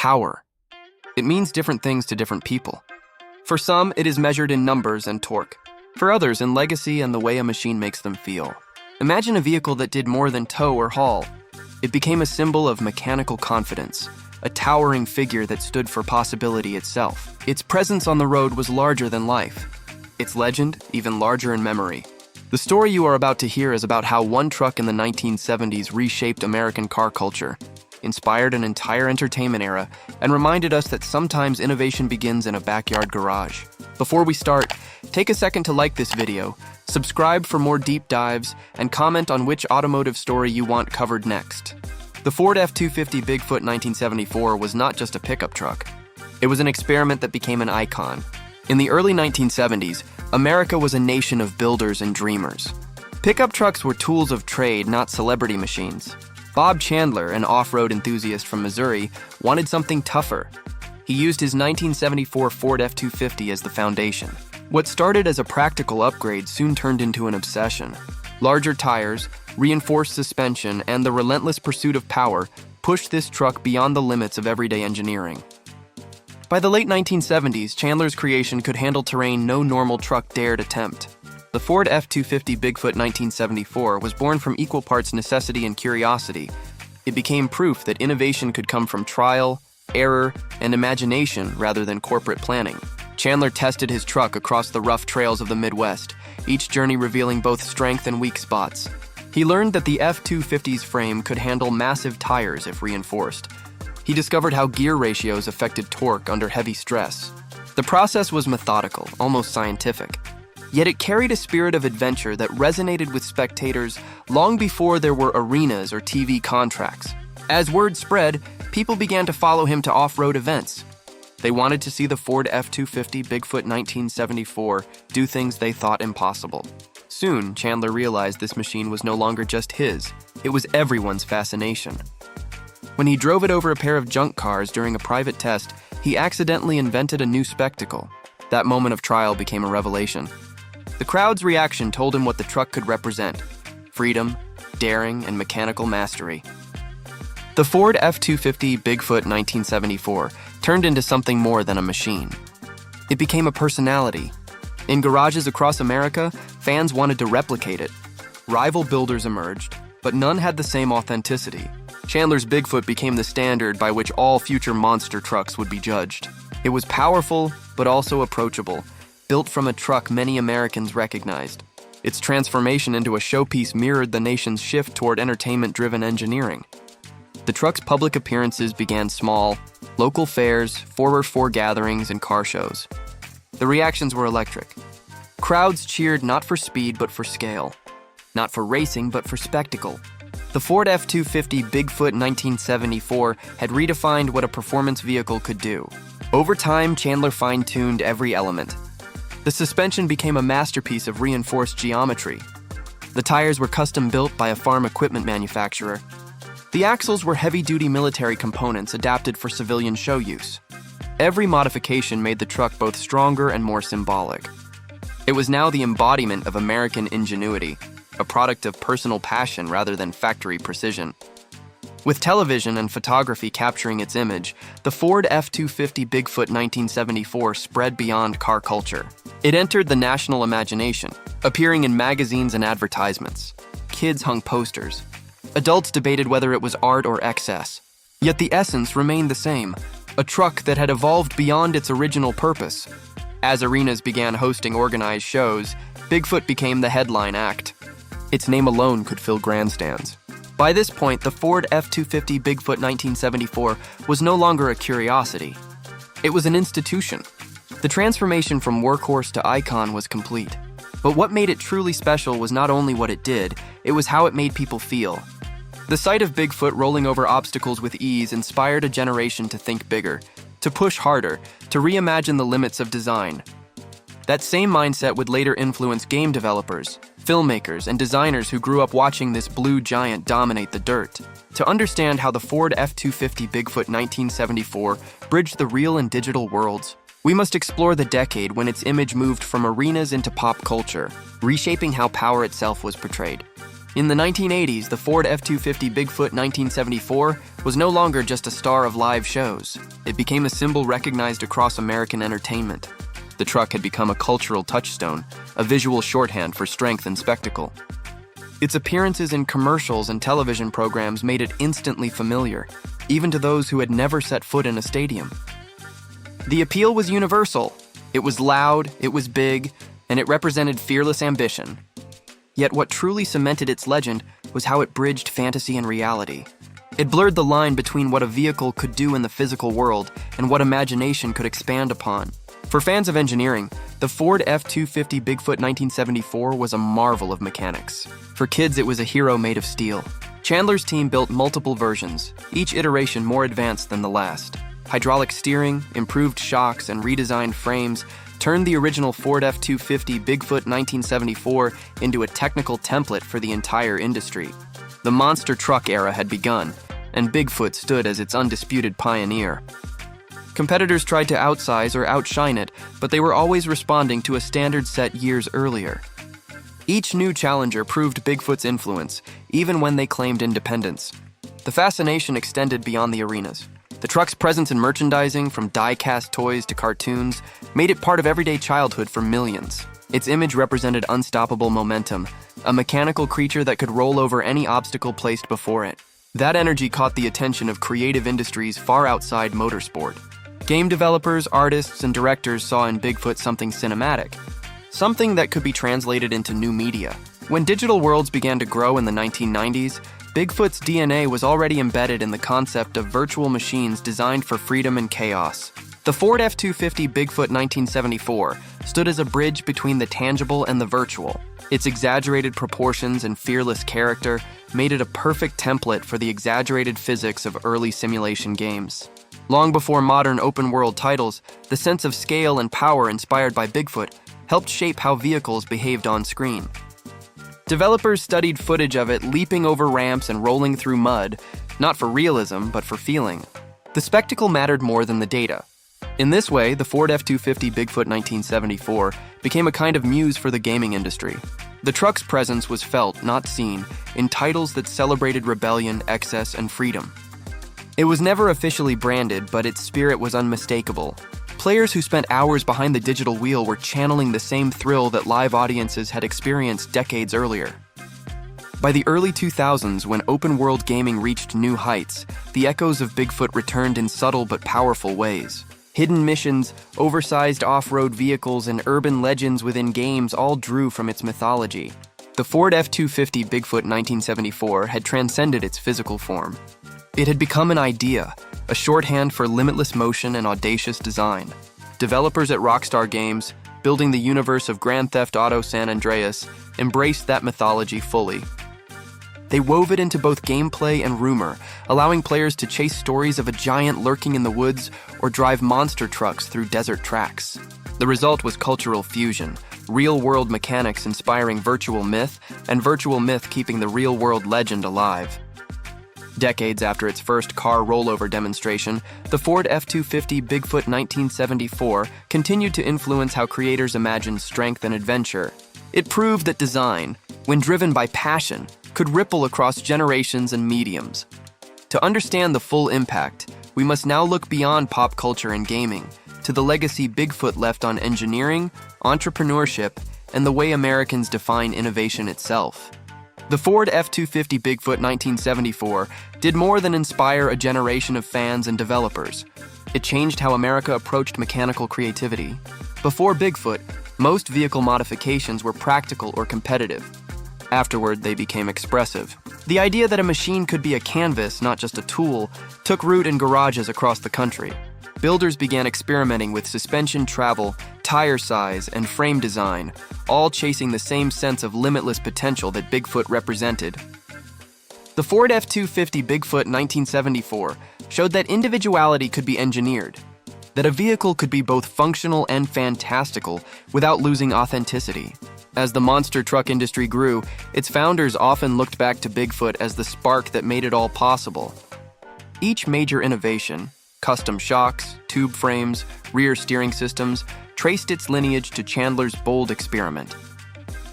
power. It means different things to different people. For some, it is measured in numbers and torque. For others, in legacy and the way a machine makes them feel. Imagine a vehicle that did more than tow or haul. It became a symbol of mechanical confidence, a towering figure that stood for possibility itself. Its presence on the road was larger than life. Its legend, even larger in memory. The story you are about to hear is about how one truck in the 1970s reshaped American car culture, inspired an entire entertainment era, and reminded us that sometimes innovation begins in a backyard garage. Before we start, take a second to like this video, subscribe for more deep dives, and comment on which automotive story you want covered next. The Ford F-250 Bigfoot 1974 was not just a pickup truck. It was an experiment that became an icon. In the early 1970s, America was a nation of builders and dreamers. Pickup trucks were tools of trade, not celebrity machines. Bob Chandler, an off-road enthusiast from Missouri, wanted something tougher. He used his 1974 Ford F-250 as the foundation. What started as a practical upgrade soon turned into an obsession. Larger tires, reinforced suspension, and the relentless pursuit of power pushed this truck beyond the limits of everyday engineering. By the late 1970s, Chandler's creation could handle terrain no normal truck dared attempt. The Ford F-250 Bigfoot 1974 was born from equal parts necessity and curiosity. It became proof that innovation could come from trial, error, and imagination rather than corporate planning. Chandler tested his truck across the rough trails of the Midwest, each journey revealing both strength and weak spots. He learned that the F-250's frame could handle massive tires if reinforced. He discovered how gear ratios affected torque under heavy stress. The process was methodical, almost scientific. Yet it carried a spirit of adventure that resonated with spectators long before there were arenas or TV contracts. As word spread, people began to follow him to off-road events. They wanted to see the Ford F-250 Bigfoot 1974 do things they thought impossible. Soon, Chandler realized this machine was no longer just his. It was everyone's fascination. When he drove it over a pair of junk cars during a private test, he accidentally invented a new spectacle. That moment of trial became a revelation. The crowd's reaction told him what the truck could represent: freedom, daring, and mechanical mastery. The Ford F-250 Bigfoot 1974 turned into something more than a machine. It became a personality. In garages across America, fans wanted to replicate it. Rival builders emerged, but none had the same authenticity. Chandler's Bigfoot became the standard by which all future monster trucks would be judged. It was powerful, but also approachable, built from a truck many Americans recognized. Its transformation into a showpiece mirrored the nation's shift toward entertainment-driven engineering. The truck's public appearances began small: local fairs, 4x4 gatherings, and car shows. The reactions were electric. Crowds cheered not for speed but for scale, not for racing but for spectacle. The Ford F-250 Bigfoot 1974 had redefined what a performance vehicle could do. Over time, Chandler fine-tuned every element. The suspension became a masterpiece of reinforced geometry. The tires were custom-built by a farm equipment manufacturer. The axles were heavy-duty military components adapted for civilian show use. Every modification made the truck both stronger and more symbolic. It was now the embodiment of American ingenuity, a product of personal passion rather than factory precision. With television and photography capturing its image, the Ford F-250 Bigfoot 1974 spread beyond car culture. It entered the national imagination, appearing in magazines and advertisements. Kids hung posters. Adults debated whether it was art or excess. Yet the essence remained the same, a truck that had evolved beyond its original purpose. As arenas began hosting organized shows, Bigfoot became the headline act. Its name alone could fill grandstands. By this point, the Ford F-250 Bigfoot 1974 was no longer a curiosity. It was an institution. The transformation from workhorse to icon was complete. But what made it truly special was not only what it did, it was how it made people feel. The sight of Bigfoot rolling over obstacles with ease inspired a generation to think bigger, to push harder, to reimagine the limits of design. That same mindset would later influence game developers, filmmakers, and designers who grew up watching this blue giant dominate the dirt. To understand how the Ford F-250 Bigfoot 1974 bridged the real and digital worlds, we must explore the decade when its image moved from arenas into pop culture, reshaping how power itself was portrayed. In the 1980s, the Ford F-250 Bigfoot 1974 was no longer just a star of live shows. It became a symbol recognized across American entertainment. The truck had become a cultural touchstone, a visual shorthand for strength and spectacle. Its appearances in commercials and television programs made it instantly familiar, even to those who had never set foot in a stadium. The appeal was universal. It was loud, it was big, and it represented fearless ambition. Yet what truly cemented its legend was how it bridged fantasy and reality. It blurred the line between what a vehicle could do in the physical world and what imagination could expand upon. For fans of engineering, the Ford F-250 Bigfoot 1974 was a marvel of mechanics. For kids, it was a hero made of steel. Chandler's team built multiple versions, each iteration more advanced than the last. Hydraulic steering, improved shocks, and redesigned frames turned the original Ford F-250 Bigfoot 1974 into a technical template for the entire industry. The monster truck era had begun, and Bigfoot stood as its undisputed pioneer. Competitors tried to outsize or outshine it, but they were always responding to a standard set years earlier. Each new challenger proved Bigfoot's influence, even when they claimed independence. The fascination extended beyond the arenas. The truck's presence in merchandising, from die-cast toys to cartoons, made it part of everyday childhood for millions. Its image represented unstoppable momentum, a mechanical creature that could roll over any obstacle placed before it. That energy caught the attention of creative industries far outside motorsport. Game developers, artists, and directors saw in Bigfoot something cinematic, something that could be translated into new media. When digital worlds began to grow in the 1990s, Bigfoot's DNA was already embedded in the concept of virtual machines designed for freedom and chaos. The Ford F-250 Bigfoot 1974 stood as a bridge between the tangible and the virtual. Its exaggerated proportions and fearless character made it a perfect template for the exaggerated physics of early simulation games. Long before modern open-world titles, the sense of scale and power inspired by Bigfoot helped shape how vehicles behaved on screen. Developers studied footage of it leaping over ramps and rolling through mud, not for realism, but for feeling. The spectacle mattered more than the data. In this way, the Ford F-250 Bigfoot 1974 became a kind of muse for the gaming industry. The truck's presence was felt, not seen, in titles that celebrated rebellion, excess, and freedom. It was never officially branded, but its spirit was unmistakable. Players who spent hours behind the digital wheel were channeling the same thrill that live audiences had experienced decades earlier. By the early 2000s, when open-world gaming reached new heights, the echoes of Bigfoot returned in subtle but powerful ways. Hidden missions, oversized off-road vehicles, and urban legends within games all drew from its mythology. The Ford F-250 Bigfoot 1974 had transcended its physical form. It had become an idea, a shorthand for limitless motion and audacious design. Developers at Rockstar Games, building the universe of Grand Theft Auto San Andreas, embraced that mythology fully. They wove it into both gameplay and rumor, allowing players to chase stories of a giant lurking in the woods or drive monster trucks through desert tracks. The result was cultural fusion, real-world mechanics inspiring virtual myth, and virtual myth keeping the real-world legend alive. Decades after its first car rollover demonstration, the Ford F-250 Bigfoot 1974 continued to influence how creators imagined strength and adventure. It proved that design, when driven by passion, could ripple across generations and mediums. To understand the full impact, we must now look beyond pop culture and gaming to the legacy Bigfoot left on engineering, entrepreneurship, and the way Americans define innovation itself. The Ford F-250 Bigfoot 1974 did more than inspire a generation of fans and developers. It changed how America approached mechanical creativity. Before Bigfoot, most vehicle modifications were practical or competitive. Afterward, they became expressive. The idea that a machine could be a canvas, not just a tool, took root in garages across the country. Builders began experimenting with suspension travel, tire size, and frame design, all chasing the same sense of limitless potential that Bigfoot represented. The Ford F-250 Bigfoot 1974 showed that individuality could be engineered, that a vehicle could be both functional and fantastical without losing authenticity. As the monster truck industry grew, its founders often looked back to Bigfoot as the spark that made it all possible. Each major innovation, custom shocks, tube frames, rear steering systems, traced its lineage to Chandler's bold experiment.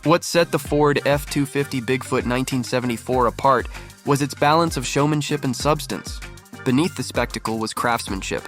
What set the Ford F-250 Bigfoot 1974 apart was its balance of showmanship and substance. Beneath the spectacle was craftsmanship.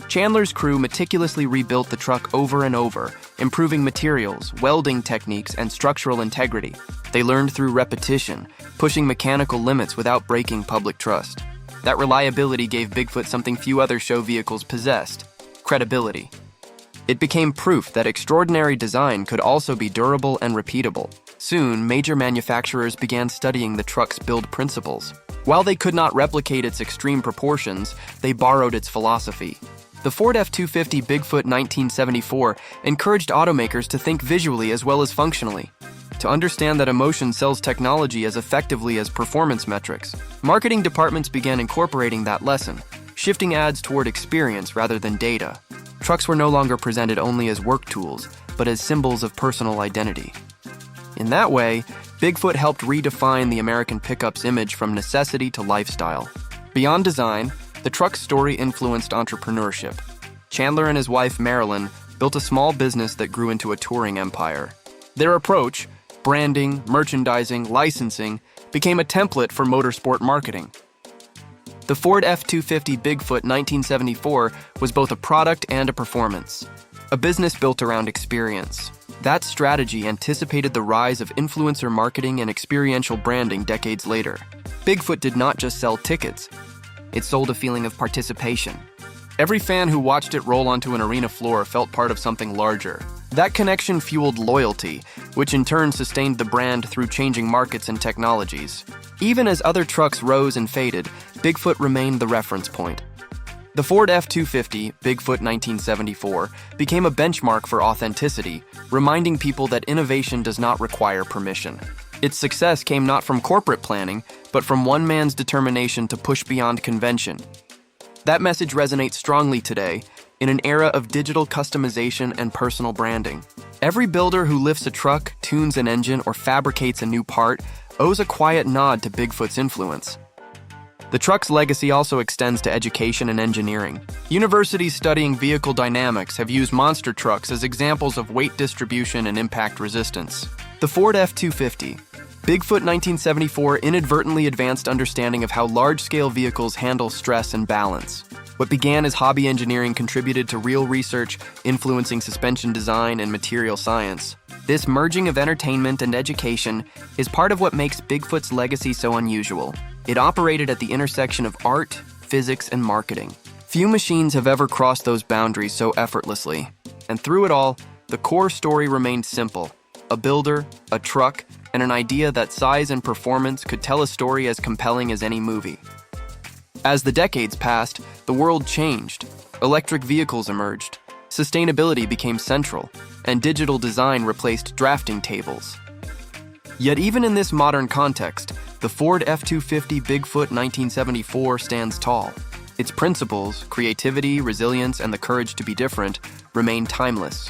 Chandler's crew meticulously rebuilt the truck over and over, improving materials, welding techniques, and structural integrity. They learned through repetition, pushing mechanical limits without breaking public trust. That reliability gave Bigfoot something few other show vehicles possessed: credibility. It became proof that extraordinary design could also be durable and repeatable. Soon, major manufacturers began studying the truck's build principles. While they could not replicate its extreme proportions, they borrowed its philosophy. The Ford F-250 Bigfoot 1974 encouraged automakers to think visually as well as functionally, to understand that emotion sells technology as effectively as performance metrics. Marketing departments began incorporating that lesson, shifting ads toward experience rather than data. Trucks were no longer presented only as work tools, but as symbols of personal identity. In that way, Bigfoot helped redefine the American pickup's image from necessity to lifestyle. Beyond design, the truck's story influenced entrepreneurship. Chandler and his wife, Marilyn, built a small business that grew into a touring empire. Their approach, branding, merchandising, licensing, became a template for motorsport marketing. The Ford F-250 Bigfoot 1974 was both a product and a performance, a business built around experience. That strategy anticipated the rise of influencer marketing and experiential branding decades later. Bigfoot did not just sell tickets, it sold a feeling of participation. Every fan who watched it roll onto an arena floor felt part of something larger. That connection fueled loyalty, which in turn sustained the brand through changing markets and technologies. Even as other trucks rose and faded, Bigfoot remained the reference point. The Ford F-250 Bigfoot 1974 became a benchmark for authenticity, reminding people that innovation does not require permission. Its success came not from corporate planning, but from one man's determination to push beyond convention. That message resonates strongly today, in an era of digital customization and personal branding. Every builder who lifts a truck, tunes an engine, or fabricates a new part owes a quiet nod to Bigfoot's influence. The truck's legacy also extends to education and engineering. Universities studying vehicle dynamics have used monster trucks as examples of weight distribution and impact resistance. The Ford F-250 Bigfoot 1974 inadvertently advanced understanding of how large-scale vehicles handle stress and balance. What began as hobby engineering contributed to real research, influencing suspension design and material science. This merging of entertainment and education is part of what makes Bigfoot's legacy so unusual. It operated at the intersection of art, physics, and marketing. Few machines have ever crossed those boundaries so effortlessly. And through it all, the core story remained simple: a builder, a truck, and an idea that size and performance could tell a story as compelling as any movie. As the decades passed, the world changed. Electric vehicles emerged, sustainability became central, and digital design replaced drafting tables. Yet even in this modern context, the Ford F-250 Bigfoot 1974 stands tall. Its principles, creativity, resilience, and the courage to be different, remain timeless.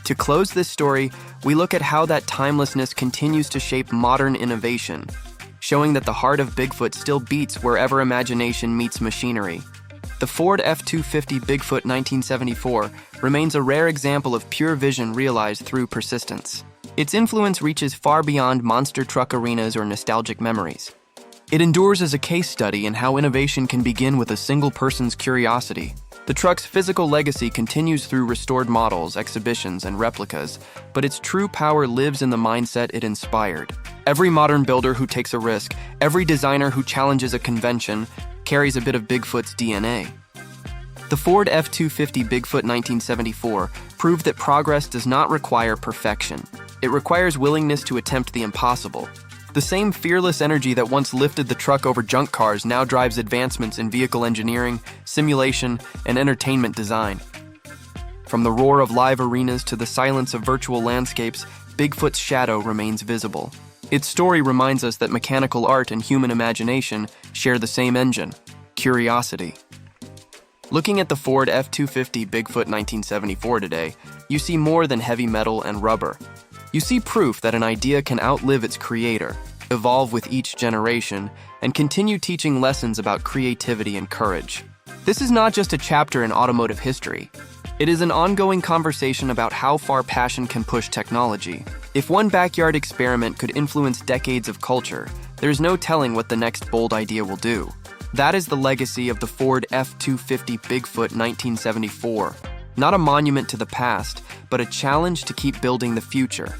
To close this story, we look at how that timelessness continues to shape modern innovation, showing that the heart of Bigfoot still beats wherever imagination meets machinery. The Ford F-250 Bigfoot 1974 remains a rare example of pure vision realized through persistence. Its influence reaches far beyond monster truck arenas or nostalgic memories. It endures as a case study in how innovation can begin with a single person's curiosity. The truck's physical legacy continues through restored models, exhibitions, and replicas, but its true power lives in the mindset it inspired. Every modern builder who takes a risk, every designer who challenges a convention, carries a bit of Bigfoot's DNA. The Ford F-250 Bigfoot 1974 proved that progress does not require perfection. It requires willingness to attempt the impossible. The same fearless energy that once lifted the truck over junk cars now drives advancements in vehicle engineering, simulation, and entertainment design. From the roar of live arenas to the silence of virtual landscapes, Bigfoot's shadow remains visible. Its story reminds us that mechanical art and human imagination share the same engine: curiosity. Looking at the Ford F-250 Bigfoot 1974 today, you see more than heavy metal and rubber. You see proof that an idea can outlive its creator, evolve with each generation, and continue teaching lessons about creativity and courage. This is not just a chapter in automotive history. It is an ongoing conversation about how far passion can push technology, If one backyard experiment could influence decades of culture, there's no telling what the next bold idea will do. That is the legacy of the Ford F-250 Bigfoot 1974. Not a monument to the past, but a challenge to keep building the future.